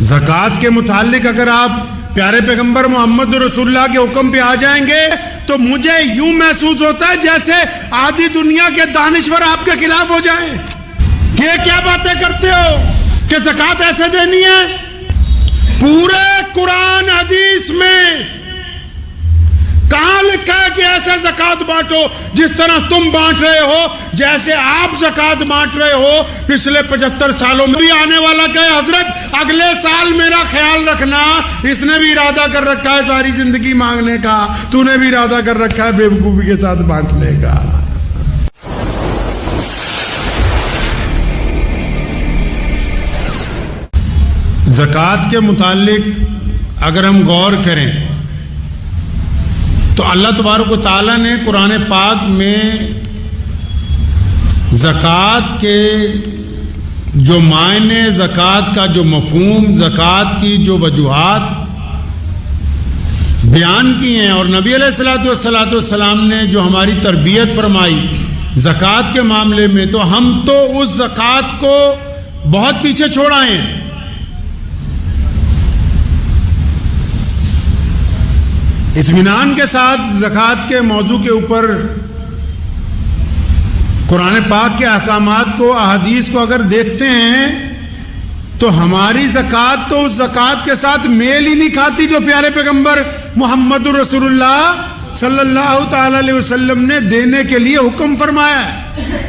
زکوٰۃ کے متعلق اگر آپ پیارے پیغمبر محمد رسول اللہ کے حکم پہ آ جائیں گے تو مجھے یوں محسوس ہوتا ہے جیسے آدھی دنیا کے دانشور آپ کے خلاف ہو جائیں کہ یہ کیا باتیں کرتے ہو کہ زکوٰۃ ایسے دینی ہے. پورے قرآن حدیث میں کہاں لکھا ہے کہ ایسے زکوٰۃ بانٹو جس طرح تم بانٹ رہے ہو, جیسے آپ زکوٰۃ بانٹ رہے ہو پچھلے 75 سالوں میں. بھی آنے والا کہ حضرت اگلے سال میرا خیال رکھنا, اس نے بھی ارادہ کر رکھا ہے ساری زندگی مانگنے کا, تو نے بھی ارادہ کر رکھا ہے بیوقوفی کے ساتھ بانٹنے کا. زکوٰۃ کے متعلق اگر ہم غور کریں تو اللہ تبارک و تعالیٰ نے قرآن پاک میں زکوٰۃ کے جو معنی, زکوٰۃ کا جو مفہوم, زکوٰۃ کی جو وجوہات بیان کی ہیں, اور نبی علیہ السلام نے جو ہماری تربیت فرمائی زکوٰۃ کے معاملے میں, تو ہم تو اس زکوٰۃ کو بہت پیچھے چھوڑ آئے ہیں. اطمینان کے ساتھ زکوٰۃ کے موضوع کے اوپر قرآن پاک کے احکامات کو, احادیث کو اگر دیکھتے ہیں تو ہماری زکوٰۃ تو اس زکوٰۃ کے ساتھ میل ہی نہیں کھاتی جو پیارے پیغمبر محمد رسول اللہ صلی اللہ تعالی علیہ وسلم نے دینے کے لیے حکم فرمایا ہے.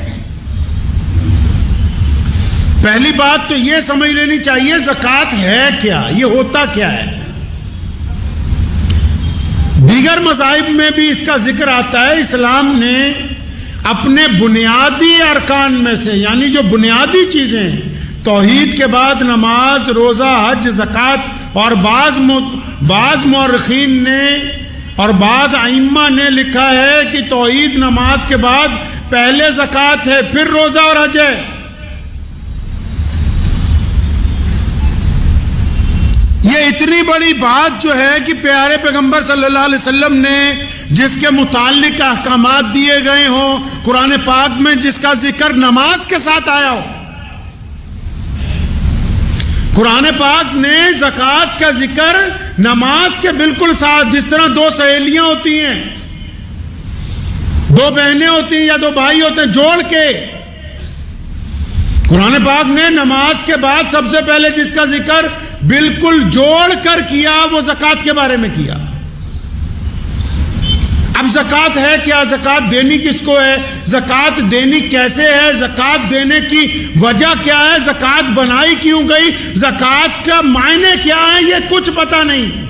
پہلی بات تو یہ سمجھ لینی چاہیے زکوٰۃ ہے کیا, یہ ہوتا کیا ہے. دیگر مذاہب میں بھی اس کا ذکر آتا ہے. اسلام نے اپنے بنیادی ارکان میں سے, یعنی جو بنیادی چیزیں ہیں, توحید کے بعد نماز, روزہ, حج, زکوٰۃ, اور بعض مورخین نے اور بعض ائمہ نے لکھا ہے کہ توحید نماز کے بعد پہلے زکوٰۃ ہے, پھر روزہ اور حج ہے. یہ اتنی بڑی بات جو ہے کہ پیارے پیغمبر صلی اللہ علیہ وسلم نے جس کے متعلق احکامات دیے گئے ہوں قرآن پاک میں, جس کا ذکر نماز کے ساتھ آیا ہو. قرآن پاک نے زکوٰۃ کا ذکر نماز کے بالکل ساتھ, جس طرح دو سہیلیاں ہوتی ہیں, دو بہنیں ہوتی ہیں یا دو بھائی ہوتے ہیں, جوڑ کے قرآن پاک نے نماز کے بعد سب سے پہلے جس کا ذکر بالکل جوڑ کر کیا وہ زکوٰۃ کے بارے میں کیا. اب زکوٰۃ ہے کیا, زکوٰۃ دینی کس کو ہے, زکوٰۃ دینی کیسے ہے, زکوٰۃ دینے کی وجہ کیا ہے, زکوٰۃ بنائی کیوں گئی, زکوٰۃ کا معنی کیا ہے, یہ کچھ پتہ نہیں.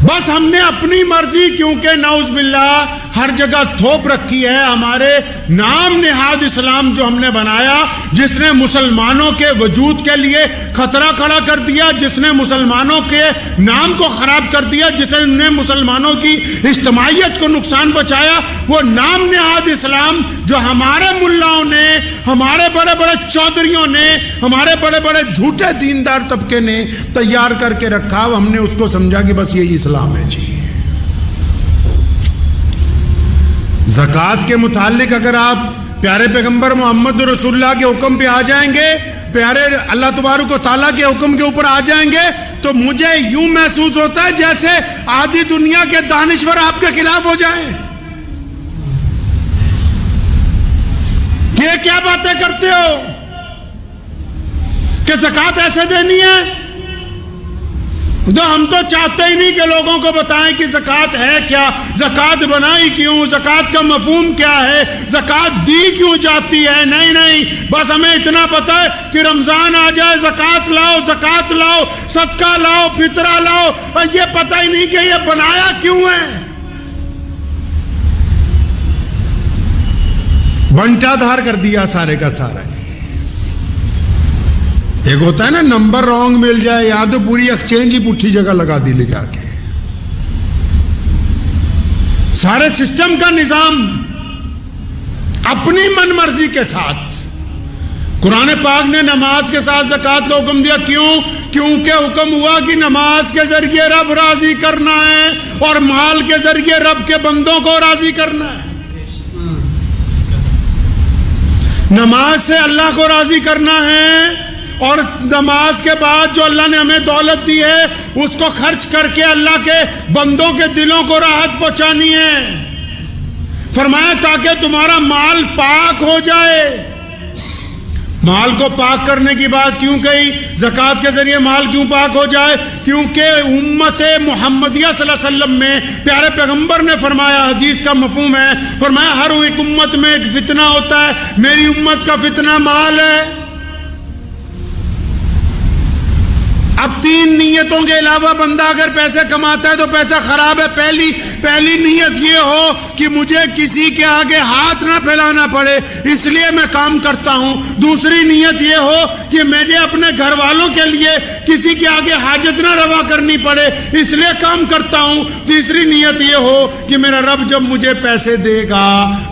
بس ہم نے اپنی مرضی, کیونکہ نعوذ باللہ ہر جگہ تھوپ رکھی ہے. ہمارے نام نہاد اسلام جو ہم نے بنایا, جس نے مسلمانوں کے وجود کے لیے خطرہ کھڑا کر دیا, جس نے مسلمانوں کے نام کو خراب کر دیا, جس نے مسلمانوں کی اجتماعیت کو نقصان پہنچایا, وہ نام نہاد اسلام جو ہمارے ملاؤں نے, ہمارے بڑے بڑے چودھریوں نے, ہمارے بڑے بڑے جھوٹے دیندار طبقے نے تیار کر کے رکھا, ہم نے اس کو سمجھا کہ بس یہی اسلام ہے. جی زکوٰۃ کے متعلق اگر آپ پیارے پیغمبر محمد رسول اللہ کے حکم پہ آ جائیں گے, پیارے اللہ تبارک و تعالیٰ کے حکم کے اوپر آ جائیں گے, تو مجھے یوں محسوس ہوتا ہے جیسے آدھی دنیا کے دانشور آپ کے خلاف ہو جائیں کہ یہ کیا باتیں کرتے ہو کہ زکوٰۃ ایسے دینی ہے. تو ہم تو چاہتے ہی نہیں کہ لوگوں کو بتائیں کہ زکوٰۃ ہے کیا, زکوٰۃ بنائی کیوں, زکوٰۃ کا مفہوم کیا ہے, زکوٰۃ دی کیوں جاتی ہے. نہیں, بس ہمیں اتنا پتہ ہے کہ رمضان آ جائے زکوٰۃ لاؤ, زکوٰۃ لاؤ, صدقہ لاؤ, فطرہ لاؤ, اور یہ پتہ ہی نہیں کہ یہ بنایا کیوں ہے. بنٹا دھار کر دیا سارے کا سارا. ایک ہوتا ہے نا نمبر رانگ مل جائے, یا تو پوری ایکسچینج ہی پٹھی جگہ لگا دی لے جا کے. سارے سسٹم کا نظام اپنی من مرضی کے ساتھ. قرآن پاک نے نماز کے ساتھ زکوٰۃ کا حکم دیا. کیوں؟ کیونکہ حکم ہوا کہ نماز کے ذریعے رب راضی کرنا ہے اور مال کے ذریعے رب کے بندوں کو راضی کرنا ہے. نماز سے اللہ کو راضی کرنا ہے اور نماز کے بعد جو اللہ نے ہمیں دولت دی ہے اس کو خرچ کر کے اللہ کے بندوں کے دلوں کو راحت پہنچانی ہے۔ فرمایا تاکہ تمہارا مال پاک ہو جائے۔ مال کو پاک کرنے کی بات کیوں کہی؟ زکوٰۃ کے ذریعے مال کیوں پاک ہو جائے؟ کیونکہ امت محمدیہ صلی اللہ علیہ وسلم میں پیارے پیغمبر نے فرمایا، حدیث کا مفہوم ہے، فرمایا ہر ایک امت میں ایک فتنہ ہوتا ہے، میری امت کا فتنہ مال ہے۔ اب 3 نیتوں کے علاوہ بندہ اگر پیسے کماتا ہے تو پیسہ خراب ہے۔ پہلی نیت یہ ہو کہ مجھے کسی کے آگے ہاتھ نہ پھیلانا پڑے اس لیے میں کام کرتا ہوں۔ دوسری نیت یہ ہو کہ مجھے اپنے گھر والوں کے لیے کسی کے آگے حاجت نہ روا کرنی پڑے اس لیے کام کرتا ہوں۔ تیسری نیت یہ ہو کہ میرا رب جب مجھے پیسے دے گا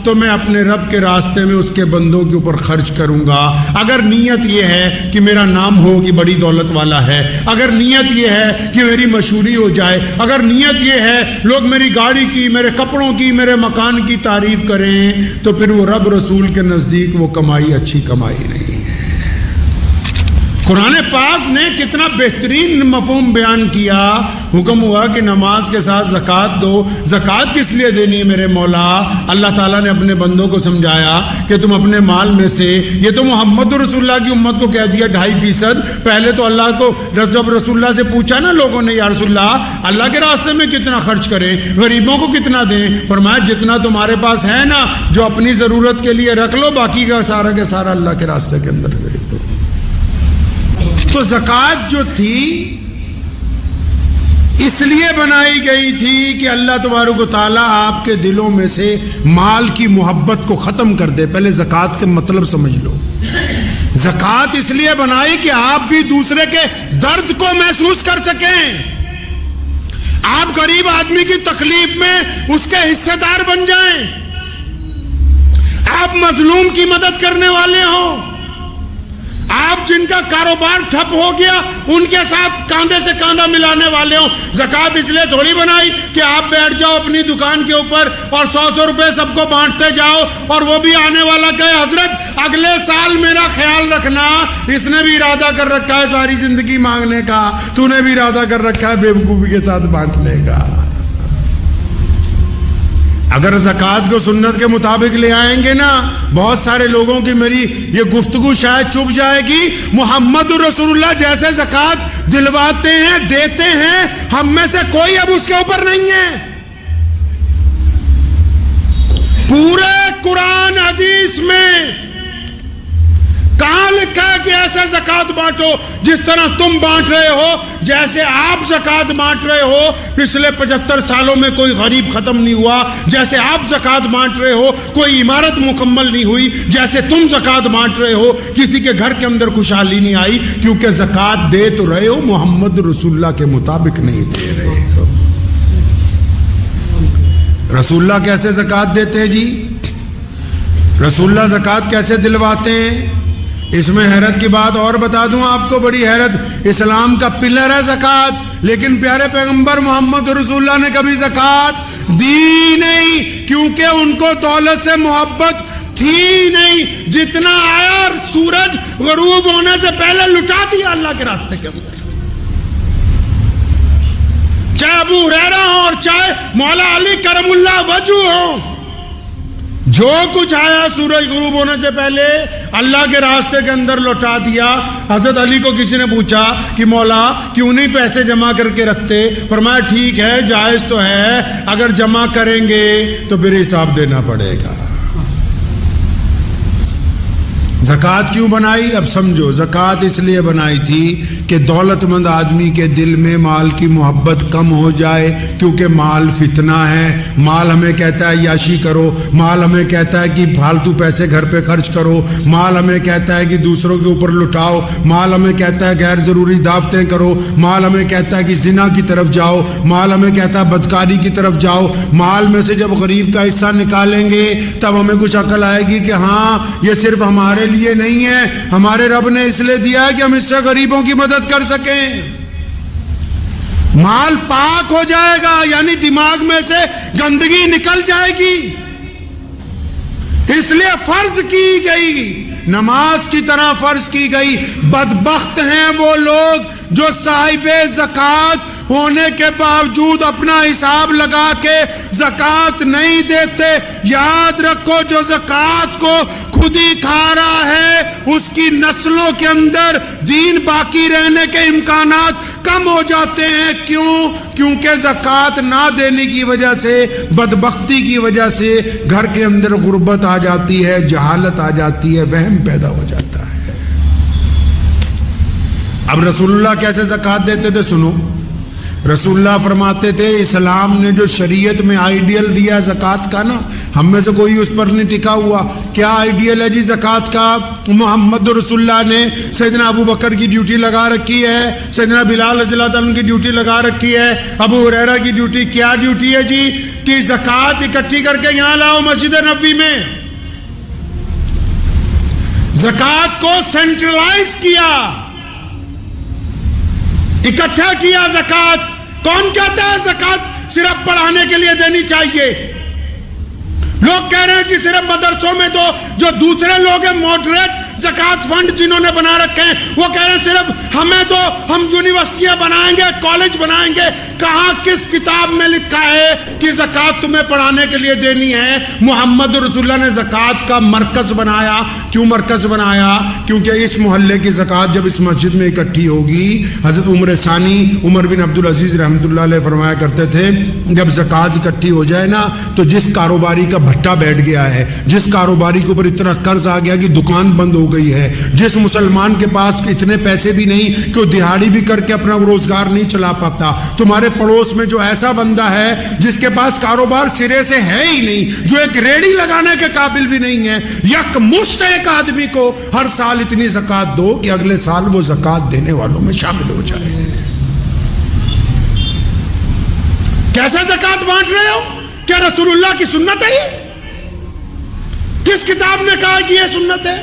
تو میں اپنے رب کے راستے میں اس کے بندوں کے اوپر خرچ کروں گا۔ اگر نیت یہ ہے کہ میرا نام ہو کہ بڑی دولت والا ہے، اگر نیت یہ ہے کہ میری مشہوری ہو جائے، اگر نیت یہ ہے لوگ میری گاڑی کی، میرے کپڑوں کی، میرے مکان کی تعریف کریں، تو پھر وہ رب رسول کے نزدیک وہ کمائی اچھی کمائی نہیں ہے۔ قرآن پاک نے کتنا بہترین مفہوم بیان کیا۔ حکم ہوا کہ نماز کے ساتھ زکوٰۃ دو۔ زکوٰۃ کس لیے دینی ہے میرے مولا؟ اللہ تعالیٰ نے اپنے بندوں کو سمجھایا کہ تم اپنے مال میں سے، یہ تو محمد رسول اللہ کی امت کو کہہ دیا 2.5%۔ پہلے تو اللہ کو جب رسول اللہ سے پوچھا نا لوگوں نے، یا رسول اللہ کے راستے میں کتنا خرچ کریں، غریبوں کو کتنا دیں؟ فرمایا جتنا تمہارے پاس ہے نا، جو اپنی ضرورت کے لیے رکھ لو، باقی کا سارا اللہ کے راستے کے اندر دے دو۔ تو زکوٰۃ جو تھی اس لیے بنائی گئی تھی کہ اللہ تبارک و تعالیٰ آپ کے دلوں میں سے مال کی محبت کو ختم کر دے۔ پہلے زکوٰۃ کے مطلب سمجھ لو۔ زکوٰۃ اس لیے بنائی کہ آپ بھی دوسرے کے درد کو محسوس کر سکیں، آپ غریب آدمی کی تکلیف میں اس کے حصے دار بن جائیں، آپ مظلوم کی مدد کرنے والے ہوں، آپ جن کا کاروبار ٹھپ ہو گیا ان کے ساتھ کاندھے سے کاندھا ملانے والے ہوں۔ زکوٰۃ اس لیے تھوڑی بنائی کہ آپ بیٹھ جاؤ اپنی دکان کے اوپر اور 100 روپے سب کو بانٹتے جاؤ، اور وہ بھی آنے والا کہے حضرت اگلے سال میرا خیال رکھنا، اس نے بھی ارادہ کر رکھا ہے ساری زندگی مانگنے کا، تو نے بھی ارادہ کر رکھا ہے بیوقوفی کے ساتھ بانٹنے کا۔ اگر زکوٰۃ کو سنت کے مطابق لے آئیں گے نا، بہت سارے لوگوں کی میری یہ گفتگو شاید چپ جائے گی۔ محمد رسول اللہ جیسے زکوٰۃ دلواتے ہیں، دیتے ہیں، ہم میں سے کوئی اب اس کے اوپر نہیں ہے۔ پورے قرآن حدیث میں کہاں لکھا ہے کہ ایسے زکوٰۃ بانٹو جس طرح تم بانٹ رہے ہو، جیسے آپ زکوٰۃ بانٹ رہے ہو؟ پچھلے 75 سالوں میں کوئی غریب ختم نہیں ہوا جیسے آپ زکوٰۃ بانٹ رہے ہو، کوئی عمارت مکمل نہیں ہوئی جیسے تم زکوٰۃ بانٹ رہے ہو، کسی کے گھر کے اندر خوشحالی نہیں آئی، کیونکہ زکوٰۃ دے تو رہے ہو محمد رسول اللہ کے مطابق نہیں دے رہے ہو۔ رسول اللہ کیسے زکوٰۃ دیتے ہیں جی؟ رسول اللہ زکوٰۃ کیسے دلواتے ہیں؟ اس میں حیرت کی بات اور بتا دوں آپ کو، بڑی حیرت، اسلام کا پلر ہے زکوٰۃ، لیکن پیارے پیغمبر محمد رسول اللہ نے کبھی زکوٰۃ دی نہیں، کیونکہ ان کو دولت سے محبت تھی نہیں۔ جتنا آیا سورج غروب ہونے سے پہلے لٹا دیا اللہ کے راستے کے اندر، چاہے ابو ہریرہ ہو اور چاہے مولا علی کرم اللہ وجہ ہو، جو کچھ آیا سورج غروب ہونے سے پہلے اللہ کے راستے کے اندر لوٹا دیا۔ حضرت علی کو کسی نے پوچھا کہ مولا کیوں نہیں پیسے جمع کر کے رکھتے؟ فرمایا ٹھیک ہے، جائز تو ہے، اگر جمع کریں گے تو پھر حساب دینا پڑے گا۔ زکوٰۃ کیوں بنائی؟ اب سمجھو، زکوٰۃ اس لیے بنائی تھی کہ دولت مند آدمی کے دل میں مال کی محبت کم ہو جائے، کیونکہ مال فتنہ ہے۔ مال ہمیں کہتا ہے عیاشی کرو، مال ہمیں کہتا ہے کہ فالتو پیسے گھر پہ خرچ کرو، مال ہمیں کہتا ہے کہ دوسروں کے اوپر لٹاؤ، مال ہمیں کہتا ہے غیر ضروری دعوتیں کرو، مال ہمیں کہتا ہے کہ زنا کی طرف جاؤ، مال ہمیں کہتا ہے بدکاری کی طرف جاؤ۔ مال میں سے جب غریب کا حصہ نکالیں گے تب ہمیں کچھ عقل آئے گی کہ ہاں یہ صرف ہمارے لیے نہیں ہے، ہمارے رب نے اس لیے دیا ہے کہ ہم اس سے غریبوں کی مدد کر سکیں۔ مال پاک ہو جائے گا، یعنی دماغ میں سے گندگی نکل جائے گی، اس لیے فرض کی گئی نماز کی طرح فرض کی گئی۔ بدبخت ہیں وہ لوگ جو صاحب زکوٰۃ ہونے کے باوجود اپنا حساب لگا کے زکوٰۃ نہیں دیتے۔ یاد رکھو جو زکوٰۃ کو خود ہی کھا رہا ہے اس کی نسلوں کے اندر دین باقی رہنے کے امکانات کم ہو جاتے ہیں۔ کیوں؟ کیونکہ زکوٰۃ نہ دینے کی وجہ سے، بدبختی کی وجہ سے گھر کے اندر غربت آ جاتی ہے، جہالت آ جاتی ہے، وہم پیدا ہو جاتا ہے۔ اب رسول اللہ کیسے زکوٰۃ دیتے تھے سنو۔ رسول اللہ فرماتے تھے اسلام نے جو شریعت میں آئیڈیل دیا ہے زکوٰۃ کا نا، ہم میں سے کوئی اس پر نہیں ٹکا ہوا۔ کیا آئیڈیل ہے جی زکوٰۃ کا؟ محمد رسول اللہ نے سیدنا ابو بکر کی ڈیوٹی لگا رکھی ہے، سیدنا بلال رضی اللہ عنہ کی ڈیوٹی لگا رکھی ہے، ابو ہریرہ کی ڈیوٹی۔ کیا ڈیوٹی ہے جی؟ کہ زکوٰۃ اکٹھی کر کے یہاں لاؤ مسجد نبوی میں۔ زکوٰۃ کو سینٹرلائز کیا، اکٹھا کیا زکوٰۃ۔ کون کہتا ہے زکوٰۃ صرف پڑھانے کے لیے دینی چاہیے؟ لوگ کہہ رہے ہیں کہ صرف مدرسوں میں دو۔ جو دوسرے لوگ ہیں ماڈریٹ زکوٰۃ فنڈ جنہوں نے بنا رکھے ہیں، وہ کہہ رہے ہیں صرف ہمیں دو، ہم یونیورسٹیاں بنائیں گے، کالج بنائیں گے۔ کہاں کس کتاب میں لکھا ہے کہ زکوٰۃ تمہیں پڑھانے کے لیے دینی ہے؟ محمد رسول اللہ نے زکوٰۃ کا مرکز بنایا۔ کیوں مرکز بنایا؟ کیونکہ اس محلے کی زکوٰۃ جب اس مسجد میں اکٹھی ہوگی، حضرت عمر ثانی عمر بن عبدالعزیز رحمۃ اللہ علیہ فرمایا کرتے تھے جب زکوٰۃ اکٹھی ہو جائے نا تو جس کاروباری کا بھٹا بیٹھ گیا ہے، جس کاروباری کے اوپر اتنا قرض آ گیا کہ دکان بند ہو گئی ہے، جس مسلمان کے پاس اتنے پیسے بھی نہیں کہ وہ دہاڑی بھی کر کے اپنا روزگار نہیں چلا پاتا، تمہارے پڑوس میں جو ایسا بندہ ہے جس کے پاس کاروبار سرے سے ہے ہی نہیں، جو ایک ریڑھی لگانے کے قابل بھی نہیں ہے، یک مشت ایک آدمی کو ہر سال اتنی زکوٰۃ دو کہ اگلے سال وہ زکوٰۃ دینے والوں میں شامل ہو جائے۔ کیسے زکوٰۃ بانٹ رہے ہو؟ کیا رسول اللہ کی سنت ہے یہ؟ کس کتاب نے کہا کہ یہ سنت ہے؟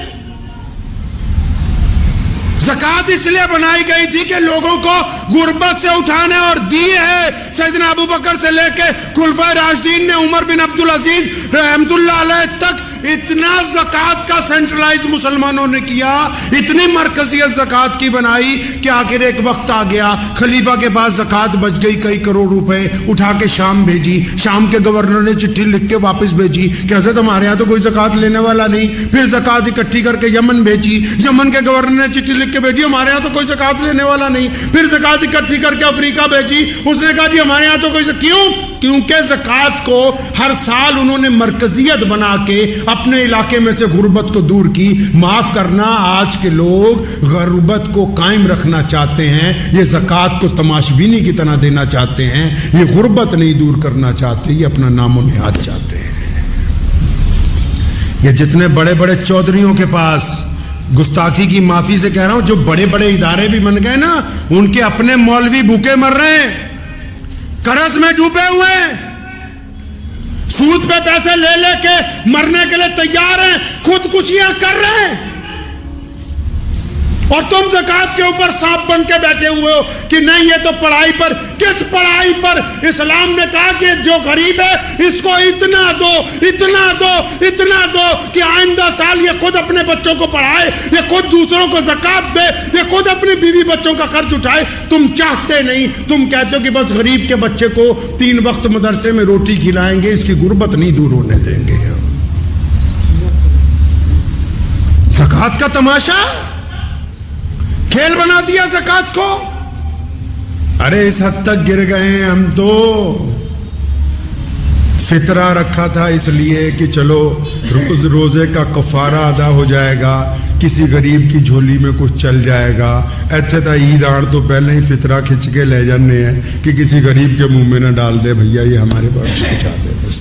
زکوٰۃ اس لیے بنائی گئی تھی کہ لوگوں کو غربت سے اٹھانے، اور دی ہے سیدنا ابو بکر سے لے کے خلفائے راشدین نے، عمر بن عبدالعزیز رحمۃ اللہ علیہ تک اتنا زکوٰۃ کا سینٹرلائز مسلمانوں نے کیا، اتنی مرکزیت زکوٰۃ کی بنائی کہ آخر ایک وقت آ گیا خلیفہ کے پاس زکوٰۃ بچ گئی کئی کروڑ روپے، اٹھا کے شام بھیجی، شام کے گورنر نے چٹھی لکھ کے واپس بھیجی کہ حضرت ہمارے یہاں تو کوئی زکوٰۃ لینے والا نہیں۔ پھر زکوٰۃ اکٹھی کر کے یمن بھیجی، یمن کے گورنر نے چٹھی لکھ کے بھیجی ہمارے یہاں تو کوئی زکوٰۃ لینے والا نہیں۔ پھر زکوٰۃ اکٹھی کر کے افریقہ بھیجی، اس نے کہا جی ہمارے یہاں تو کوئی کیوں؟ کیونکہ زکوٰۃ کو ہر سال انہوں نے مرکزیت بنا کے اپنے علاقے میں سے غربت کو دور کی۔ معاف کرنا، آج کے لوگ غربت کو قائم رکھنا چاہتے ہیں، یہ زکوٰۃ کو تماشبینی کی طرح دینا چاہتے ہیں، یہ غربت نہیں دور کرنا چاہتے، یہ اپنا نام و نہاد چاہتے ہیں۔ یہ جتنے بڑے بڑے چودھریوں کے پاس، گستاخی کی معافی سے کہہ رہا ہوں، جو بڑے بڑے ادارے بھی بن گئے نا، ان کے اپنے مولوی بھوکے مر رہے ہیں، قرض میں ڈوبے ہوئے ہیں، سود پہ پیسے لے لے کے مرنے کے لیے تیار ہیں، خودکشیاں کر رہے ہیں، اور تم زکوٰۃ کے اوپر سانپ بن کے بیٹھے ہوئے ہو کہ نہیں یہ تو پڑھائی پر۔ کس پڑھائی پر؟ اسلام نے کہا کہ جو غریب ہے اس کو اتنا دو، اتنا دو، اتنا دو کہ آئندہ سال یہ خود اپنے بچوں کو پڑھائے، یہ خود دوسروں کو زکوٰۃ دے، یہ خود اپنی بیوی بچوں کا خرچ اٹھائے۔ تم چاہتے نہیں، تم کہتے ہو کہ بس غریب کے بچے کو 3 وقت مدرسے میں روٹی کھلائیں گے، اس کی غربت نہیں دور ہونے دیں گے۔ زکوٰۃ کا تماشا کھیل بنا دیا زکوٰۃ کو۔ ارے اس حد تک گر گئے ہیں ہم تو، فطرہ رکھا تھا اس لیے کہ چلو روزے کا کفارہ ادا ہو جائے گا، کسی غریب کی جھولی میں کچھ چل جائے گا۔ ایسے تو عید آڑ تو پہلے ہی فطرہ کھچ کے لے جانے ہیں کہ کسی غریب کے منہ میں نہ ڈال دے، بھیا یہ ہمارے پاس پہنچا دے بس۔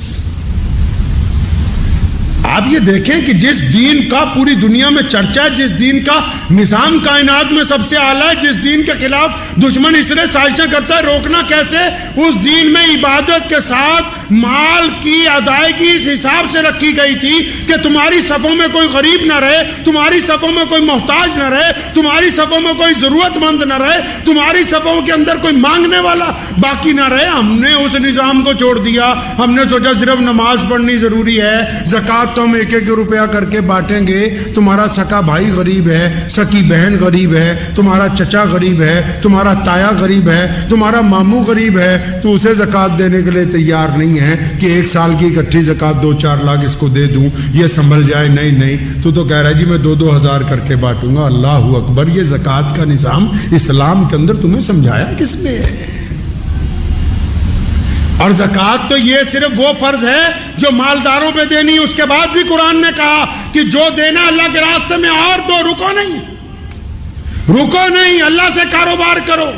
آپ یہ دیکھیں کہ جس دین کا پوری دنیا میں چرچا ہے، جس دین کا نظام کائنات میں سب سے اعلیٰ ہے، جس دین کے خلاف دشمن اس لیے سازشیں کرتا ہے روکنا کیسے، اس دین میں عبادت کے ساتھ مال کی ادائیگی اس حساب سے رکھی گئی تھی کہ تمہاری صفوں میں کوئی غریب نہ رہے، تمہاری صفوں میں کوئی محتاج نہ رہے، تمہاری صفوں میں کوئی ضرورت مند نہ رہے، تمہاری صفوں کے اندر کوئی مانگنے والا باقی نہ رہے۔ ہم نے اس نظام کو چھوڑ دیا، ہم نے سوچا صرف نماز پڑھنی ضروری ہے، زکوٰۃ تو ہم 1-1 روپیہ کر کے بانٹیں گے، تمہارا سکا بھائی غریب ہے، سکی بہن غریب ہے، تمہارا چچا غریب ہے، تمہارا تایا غریب ہے، تمہارا ماموں غریب ہے، تو اسے زکوٰۃ دینے کے لیے تیار نہیں ہے کہ 1 سال کی اکٹھی زکوٰۃ 2-4 لاکھ اس کو دے دوں، یہ سنبھل جائے۔ نہیں، تو کہہ رہا ہے جی میں 2-2 ہزار کر کے بانٹوں گا۔ اللہ اکبر! یہ زکوٰۃ کا نظام اسلام کے اندر تمہیں سمجھایا کس نے؟ اور زکوٰۃ تو یہ صرف وہ فرض ہے جو مالداروں پہ دینی، اس کے بعد بھی قرآن نے کہا کہ جو دینا اللہ کے راستے میں اور دو، رکو نہیں، اللہ سے کاروبار کرو،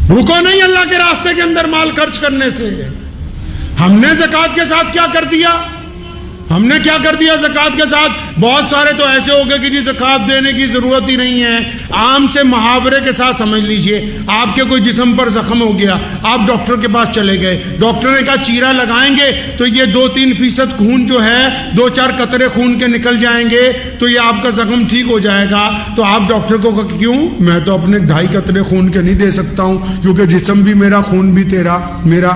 رکو نہیں اللہ کے راستے کے اندر مال خرچ کرنے سے۔ ہم نے زکوٰۃ کے ساتھ کیا کر دیا؟ زکوٰۃ کے ساتھ بہت سارے تو ایسے ہو گئے کہ جی زکوٰۃ دینے کی ضرورت ہی نہیں ہے۔ عام سے محاورے کے ساتھ سمجھ لیجئے، آپ کے کوئی جسم پر زخم ہو گیا، آپ ڈاکٹر کے پاس چلے گئے، ڈاکٹر نے کہا چیرا لگائیں گے تو یہ 2-3% خون جو ہے 2-4 قطرے خون کے نکل جائیں گے تو یہ آپ کا زخم ٹھیک ہو جائے گا۔ تو آپ ڈاکٹر کو کہا کیوں؟ میں تو اپنے 2.5 قطرے خون کے نہیں دے سکتا ہوں کیونکہ جسم بھی میرا، خون بھی تیرا میرا۔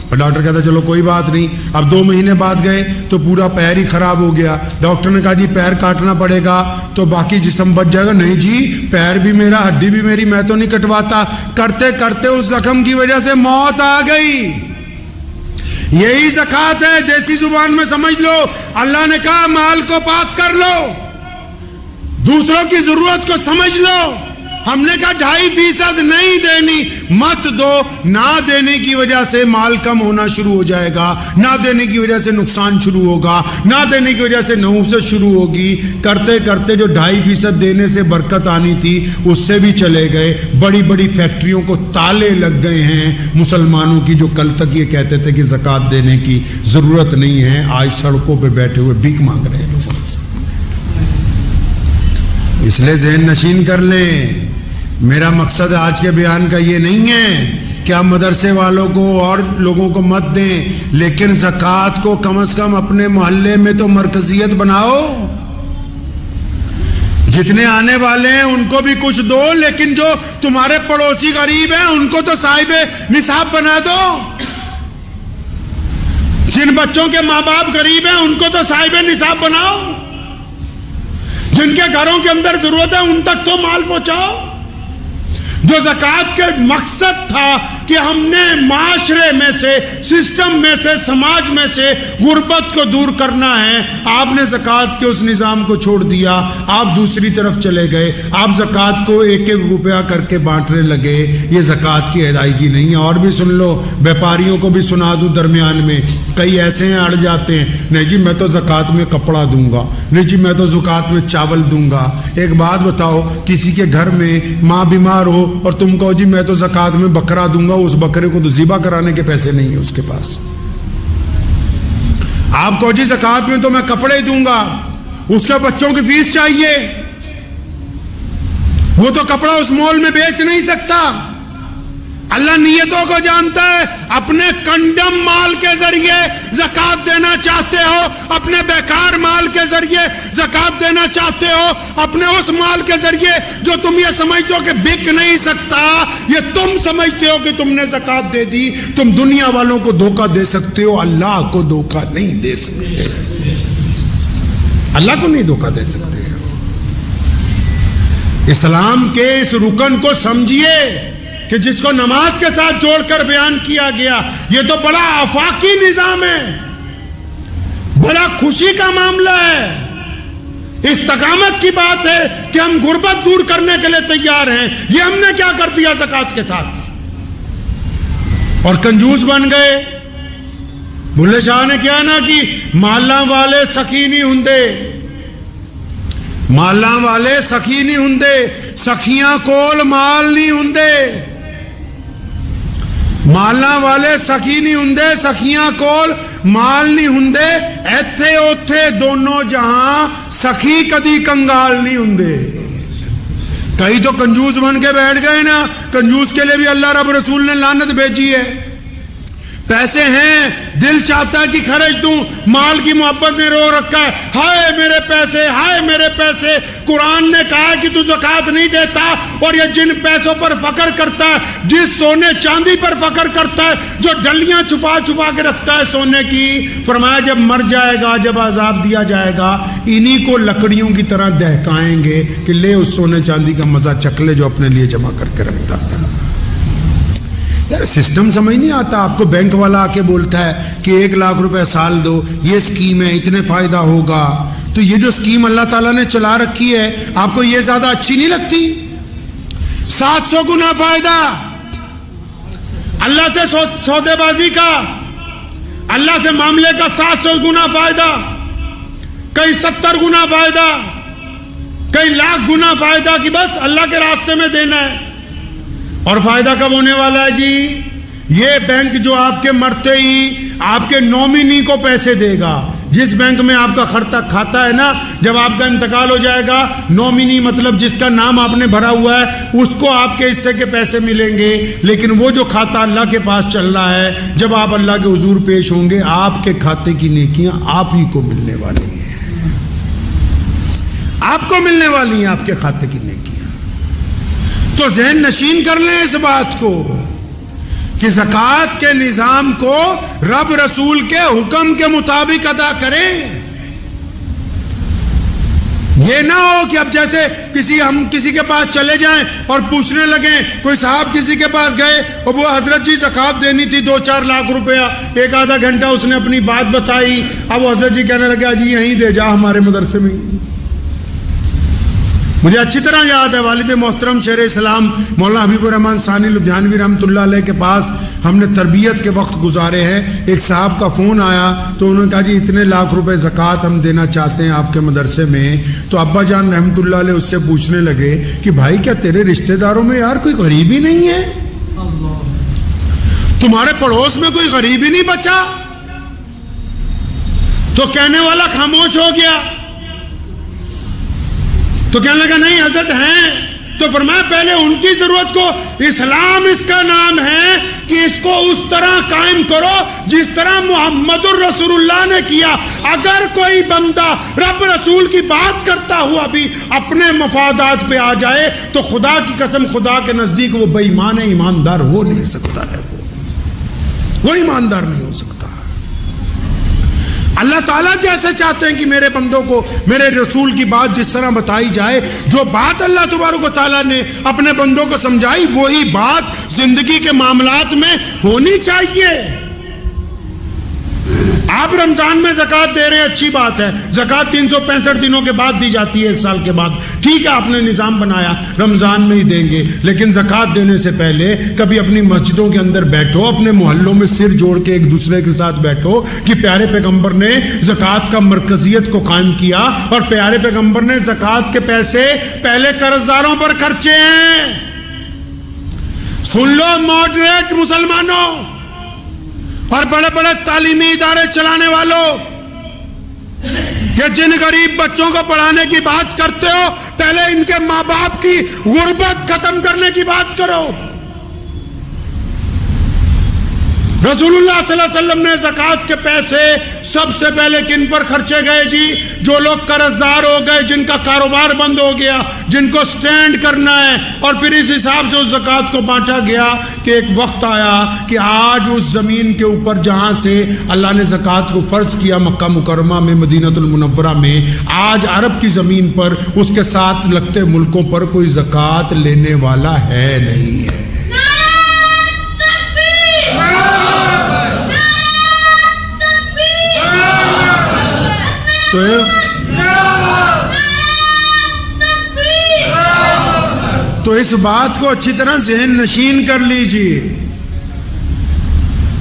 اور ڈاکٹر کہتا چلو کوئی بات نہیں۔ اب 2 مہینے بعد گئے تو پورا پیر ہی خراب ہو گیا، ڈاکٹر نے کہا جی پیر کاٹنا پڑے گا تو باقی جسم بچ جائے گا۔ نہیں جی، پیر بھی میرا، ہڈی بھی میری، میں تو نہیں کٹواتا۔ کرتے کرتے اس زخم کی وجہ سے موت آ گئی۔ یہی زکوٰۃ ہے، دیسی زبان میں سمجھ لو۔ اللہ نے کہا مال کو پاک کر لو، دوسروں کی ضرورت کو سمجھ لو۔ ہم نے کہا 2.5% نہیں دینی، مت دو۔ نہ دینے کی وجہ سے مال کم ہونا شروع ہو جائے گا، نہ دینے کی وجہ سے نقصان شروع ہوگا، نہ دینے کی وجہ سے نحوست شروع ہوگی۔ کرتے کرتے جو 2.5% دینے سے برکت آنی تھی اس سے بھی چلے گئے۔ بڑی بڑی فیکٹریوں کو تالے لگ گئے ہیں مسلمانوں کی، جو کل تک یہ کہتے تھے کہ زکوٰۃ دینے کی ضرورت نہیں ہے، آج سڑکوں پہ بیٹھے ہوئے بھیک مانگ رہے ہیں لوگوں سے۔ اس لیے ذہن نشین کر لیں، میرا مقصد آج کے بیان کا یہ نہیں ہے کہ آپ مدرسے والوں کو اور لوگوں کو مت دیں، لیکن زکوٰۃ کو کم از کم اپنے محلے میں تو مرکزیت بناؤ۔ جتنے آنے والے ہیں ان کو بھی کچھ دو، لیکن جو تمہارے پڑوسی غریب ہیں ان کو تو صاحب نصاب بنا دو۔ جن بچوں کے ماں باپ غریب ہیں ان کو تو صاحب نصاب بناؤ۔ جن کے گھروں کے اندر ضرورت ہے ان تک تو مال پہنچاؤ۔ جو زکوٰۃ کے مقصد تھا کہ ہم نے معاشرے میں سے، سسٹم میں سے، سماج میں سے غربت کو دور کرنا ہے، آپ نے زکوٰۃ کے اس نظام کو چھوڑ دیا، آپ دوسری طرف چلے گئے، آپ زکوٰۃ کو 1-1 روپیہ کر کے بانٹنے لگے۔ یہ زکوٰۃ کی ادائیگی نہیں ہے۔ اور بھی سن لو، بیپاریوں کو بھی سنا دوں درمیان میں، کئی ایسے ہیں اڑ جاتے ہیں، نہیں جی میں تو زکوٰۃ میں کپڑا دوں گا، نہیں جی میں تو زکوٰۃ میں چاول دوں گا۔ ایک بات بتاؤ، کسی کے گھر میں ماں بیمار ہو اور تم کہو جی میں تو زکوٰۃ میں بکرا دوں گا، اس بکرے کو تو ذبح کرانے کے پیسے نہیں ہیں اس کے پاس۔ آپ کہو جی زکوٰۃ میں تو میں کپڑے دوں گا، اس کے بچوں کی فیس چاہیے، وہ تو کپڑا اس مال میں بیچ نہیں سکتا۔ اللہ نیتوں کو جانتا ہے۔ اپنے کنڈم مال کے ذریعے زکوٰۃ دینا چاہتے ہو، اپنے بیکار مال کے ذریعے زکوٰۃ دینا چاہتے ہو، اپنے اس مال کے ذریعے جو تم یہ سمجھتے ہو کہ بک نہیں سکتا، یہ تم سمجھتے ہو کہ تم نے زکوٰۃ دے دی، تم دنیا والوں کو دھوکہ دے سکتے ہو، اللہ کو دھوکہ نہیں دے سکتے۔ اللہ کو نہیں دھوکہ دے سکتے۔ اسلام کے اس رکن کو سمجھیے کہ جس کو نماز کے ساتھ جوڑ کر بیان کیا گیا، یہ تو بڑا آفاقی نظام ہے، بڑا خوشی کا معاملہ ہے، استقامت کی بات ہے کہ ہم غربت دور کرنے کے لیے تیار ہیں۔ یہ ہم نے کیا کر دیا زکوٰۃ کے ساتھ، اور کنجوس بن گئے۔ بھلے شاہ نے کیا نا کہ مالاں والے سخی نہیں ہوندے، مالاں والے سخی نہیں ہوندے، سخیاں کول مال نہیں ہوندے۔ مالاں والے سخی نہیں ہوندے، سخیاں کول مال نہیں ہوندے، ایتھے اوتھے دونوں جہاں سخی کدی کنگال نہیں ہوندے۔ کئی تو کنجوس بن کے بیٹھ گئے نا، کنجوس کے لیے بھی اللہ رب رسول نے لعنت بھیجی ہے۔ پیسے ہیں، دل چاہتا ہے کہ خرچ دوں، مال کی محبت نے رو رکھا ہے، ہائے میرے پیسے، ہائے میرے پیسے۔ قرآن نے کہا کہ تو زکوٰۃ نہیں دیتا، اور یہ جن پیسوں پر فخر کرتا ہے، جس سونے چاندی پر فخر کرتا ہے، جو ڈلیاں چھپا چھپا کے رکھتا ہے سونے کی، فرمایا جب مر جائے گا، جب عذاب دیا جائے گا، انہی کو لکڑیوں کی طرح دہکائیں گے کہ لے اس سونے چاندی کا مزہ چکھ لے جو اپنے لیے جمع کر کے رکھتا تھا۔ یار سسٹم سمجھ نہیں آتا۔ آپ کو بینک والا آ کے بولتا ہے کہ 1 لاکھ روپے سال دو، یہ اسکیم ہے، اتنے فائدہ ہوگا، تو یہ جو اسکیم اللہ تعالیٰ نے چلا رکھی ہے آپ کو یہ زیادہ اچھی نہیں لگتی؟ 700 گنا فائدہ اللہ سے سودے بازی کا، اللہ سے معاملے کا 700 گنا فائدہ، کئی 70 گنا فائدہ، کئی لاکھ گنا فائدہ کہ بس اللہ کے راستے میں دینا ہے۔ اور فائدہ کب ہونے والا ہے جی؟ یہ بینک جو آپ کے مرتے ہی آپ کے نومینی کو پیسے دے گا۔ جس بینک میں آپ کا کھاتا ہے نا، جب آپ کا انتقال ہو جائے گا، نومینی مطلب جس کا نام آپ نے بھرا ہوا ہے، اس کو آپ کے حصے کے پیسے ملیں گے، لیکن وہ جو کھاتا اللہ کے پاس چل رہا ہے، جب آپ اللہ کے حضور پیش ہوں گے، آپ کے کھاتے کی نیکیاں آپ ہی کو ملنے والی ہیں، آپ کو ملنے والی ہیں آپ کے کھاتے کی نیکیاں۔ تو ذہن نشین کر لیں اس بات کو کہ زکوٰۃ کے نظام کو رب رسول کے حکم کے مطابق ادا کریں۔ یہ نہ ہو کہ اب جیسے ہم کسی کے پاس چلے جائیں اور پوچھنے لگیں، کوئی صاحب کسی کے پاس گئے اور وہ حضرت جی زکوٰۃ دینی تھی 2-4 لاکھ روپیہ، 1-آدھا گھنٹہ اس نے اپنی بات بتائی، اب وہ حضرت جی کہنے لگا جی یہیں دے جا ہمارے مدرسے میں۔ مجھے اچھی طرح یاد ہے والد محترم شیر اسلام مولانا حبیب الرحمن ثانی لدھیانوی رحمۃ اللہ علیہ کے پاس ہم نے تربیت کے وقت گزارے ہیں۔ ایک صاحب کا فون آیا تو انہوں نے کہا جی اتنے لاکھ روپے زکوٰۃ ہم دینا چاہتے ہیں آپ کے مدرسے میں۔ تو ابا جان رحمۃ اللہ علیہ اس سے پوچھنے لگے کہ بھائی کیا تیرے رشتہ داروں میں یار کوئی غریب ہی نہیں ہے؟ تمہارے پڑوس میں کوئی غریب ہی نہیں بچا؟ تو کہنے والا خاموش ہو گیا۔ تو کہنے لگا نہیں حضرت ہیں۔ تو فرمایا پہلے ان کی ضرورت کو، اسلام اس کا نام ہے کہ اس کو اس طرح قائم کرو جس طرح محمد الرسول اللہ نے کیا۔ اگر کوئی بندہ رب رسول کی بات کرتا ہوا بھی اپنے مفادات پہ آ جائے تو خدا کی قسم خدا کے نزدیک وہ بے ایمان ہے، ایماندار ہو نہیں سکتا ہے، وہ ایماندار نہیں ہو سکتا۔ اللہ تعالیٰ جیسے چاہتے ہیں کہ میرے بندوں کو میرے رسول کی بات جس طرح بتائی جائے، جو بات اللہ تبارک و تعالیٰ نے اپنے بندوں کو سمجھائی وہی بات زندگی کے معاملات میں ہونی چاہیے۔ آپ رمضان میں زکوٰۃ دے رہے ہیں، اچھی بات ہے، زکوٰۃ 365 دنوں کے بعد دی جاتی ہے، 1 سال کے بعد، ٹھیک ہے، آپ نے نظام بنایا رمضان میں ہی دیں گے، لیکن زکوٰۃ دینے سے پہلے کبھی اپنی مسجدوں کے اندر بیٹھو، اپنے محلوں میں سر جوڑ کے ایک دوسرے کے ساتھ بیٹھو کہ پیارے پیغمبر نے زکوٰۃ کا مرکزیت کو قائم کیا، اور پیارے پیغمبر نے زکوٰۃ کے پیسے پہلے قرض داروں پر خرچے ہیں۔ سن لو ماڈریٹ مسلمانوں اور بڑے بڑے تعلیمی ادارے چلانے والوں، کہ جن غریب بچوں کو پڑھانے کی بات کرتے ہو، پہلے ان کے ماں باپ کی غربت ختم کرنے کی بات کرو۔ رسول اللہ صلی اللہ علیہ وسلم نے زکوٰۃ کے پیسے سب سے پہلے کن پر خرچے گئے جی؟ جو لوگ قرض دار ہو گئے، جن کا کاروبار بند ہو گیا، جن کو سٹینڈ کرنا ہے، اور پھر اس حساب سے اس زکوٰۃ کو بانٹا گیا کہ ایک وقت آیا کہ آج اس زمین کے اوپر جہاں سے اللہ نے زکوٰۃ کو فرض کیا مکہ مکرمہ میں، مدینہ المنورہ میں، آج عرب کی زمین پر اس کے ساتھ لگتے ملکوں پر کوئی زکوٰۃ لینے والا ہے نہیں ہے۔ تو اس بات کو اچھی طرح ذہن نشین کر لیجئے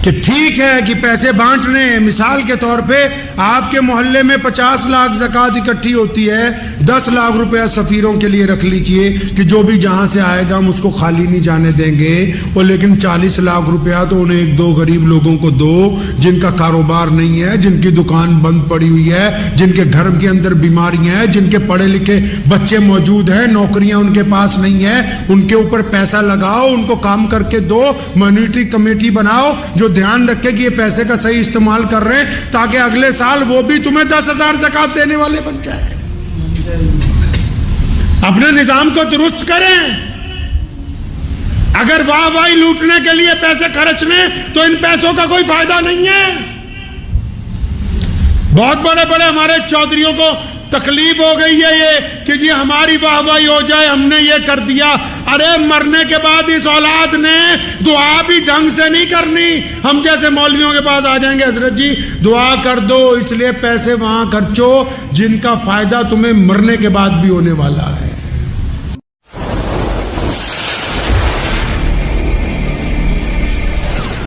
کہ ٹھیک ہے کہ پیسے بانٹ رہے ہیں، مثال کے طور پہ آپ کے محلے میں 50 لاکھ زکوٰۃ اکٹھی ہوتی ہے، 10 لاکھ روپیہ سفیروں کے لیے رکھ لیجئے کہ جو بھی جہاں سے آئے گا ہم اس کو خالی نہیں جانے دیں گے، اور لیکن 40 لاکھ روپیہ تو انہیں 1-2 غریب لوگوں کو دو جن کا کاروبار نہیں ہے، جن کی دکان بند پڑی ہوئی ہے، جن کے گھر کے اندر بیماریاں ہیں، جن کے پڑھے لکھے بچے موجود ہیں، نوکریاں ان کے پاس نہیں ہیں، ان کے اوپر پیسہ لگاؤ، ان کو کام کر کے دو، مانیٹری کمیٹی بناؤ جو دھیان رکھے کہ یہ پیسے کا صحیح استعمال کر رہے ہیں تاکہ اگلے سال وہ بھی تمہیں 10,000 زکوٰۃ دینے والے بن جائے. اپنے نظام کو درست کریں. اگر واہ واہی لوٹنے کے لیے پیسے خرچ لیں تو ان پیسوں کا کوئی فائدہ نہیں ہے. بہت بڑے بڑے ہمارے چودھریوں کو تکلیف ہو گئی ہے یہ کہ جی ہماری واہ واہی ہو جائے, ہم نے یہ کر دیا. ارے مرنے کے بعد اس اولاد نے دعا بھی ڈھنگ سے نہیں کرنی. ہم جیسے مولویوں کے پاس آ جائیں گے, حضرت جی دعا کر دو, اس لیے پیسے وہاں خرچو جن کا فائدہ تمہیں مرنے کے بعد بھی ہونے والا ہے.